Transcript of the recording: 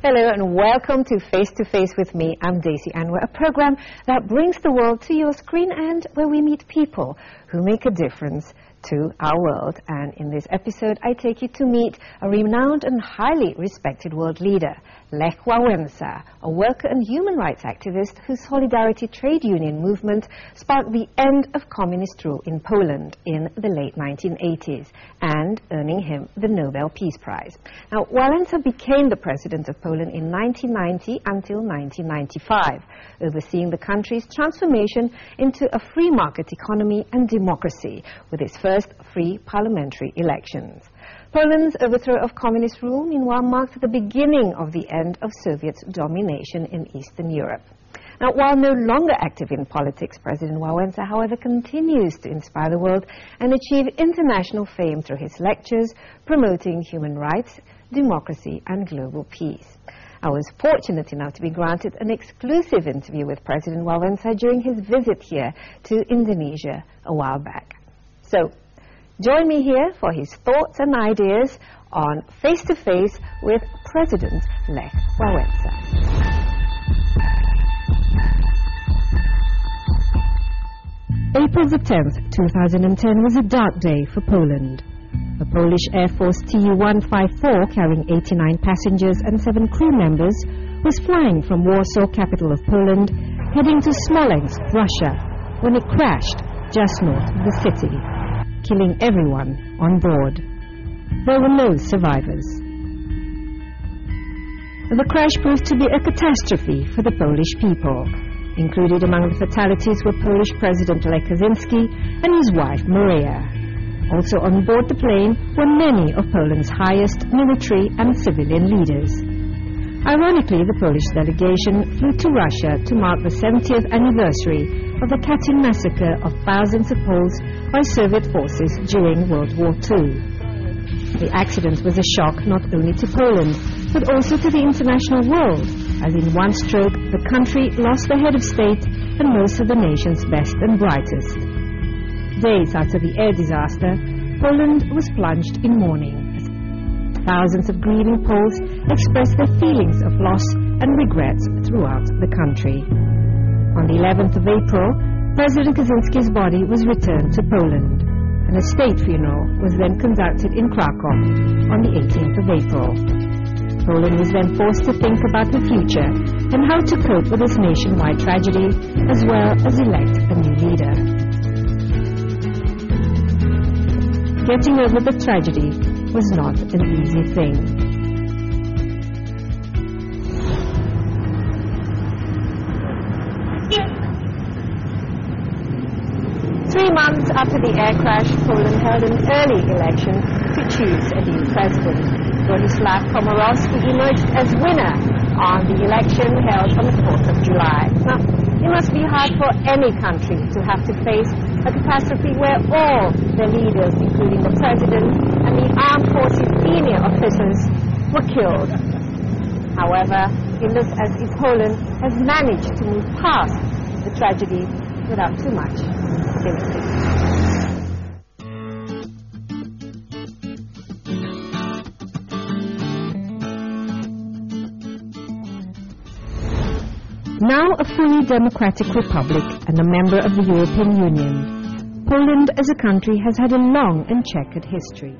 Hello and welcome to Face to Face with me. I'm Desi Anwar, a program that brings the world to your screen and where we meet people who make a difference to our world. And in this episode, I take you to meet a renowned and highly respected world leader, Lech Walesa, a worker and human rights activist whose solidarity trade union movement sparked the end of communist rule in Poland in the late 1980s and earning him the Nobel Peace Prize. Now, Walesa became the president of Poland in 1990 until 1995, overseeing the country's transformation into a free market economy and democracy with its first free parliamentary elections. Poland's overthrow of communist rule, meanwhile, marked the beginning of the end of Soviet domination in Eastern Europe. Now, while no longer active in politics, President Walesa, however, continues to inspire the world and achieve international fame through his lectures promoting human rights, democracy and global peace. I was fortunate enough to be granted an exclusive interview with President Walesa during his visit here to Indonesia a while back. So, join me here for his thoughts and ideas on Face to Face with President Lech Walesa. April the 10th, 2010 was a dark day for Poland. A Polish Air Force Tu-154 carrying 89 passengers and 7 crew members was flying from Warsaw, capital of Poland, heading to Smolensk, Russia, when it crashed just north of the city, killing everyone on board. There were no survivors. The crash proved to be a catastrophe for the Polish people. Included among the fatalities were Polish President Lech Kaczynski and his wife Maria. Also on board the plane were many of Poland's highest military and civilian leaders. Ironically, the Polish delegation flew to Russia to mark the 70th anniversary of the Katyn massacre of thousands of Poles by Soviet forces during World War II. The accident was a shock not only to Poland, but also to the international world, as in one stroke the country lost the head of state and most of the nation's best and brightest. Days after the air disaster, Poland was plunged in mourning. Thousands of grieving Poles expressed their feelings of loss and regrets throughout the country. On the 11th of April, President Kaczynski's body was returned to Poland, and a state funeral was then conducted in Krakow on the 18th of April. Poland was then forced to think about the future and how to cope with this nationwide tragedy, as well as elect a new leader. Getting over the tragedy was not an easy thing. Three months after the air crash, Poland held an early election to choose a new president. Władysław Komorowski emerged as winner on the election held on the 4th of July. Now, it must be hard for any country to have to face a catastrophe where all the leaders, including the president and the armed forces senior officers, were killed. However, it looks as if Poland has managed to move past the tragedy without too much hostility. Now a fully democratic republic and a member of the European Union, Poland as a country has had a long and checkered history.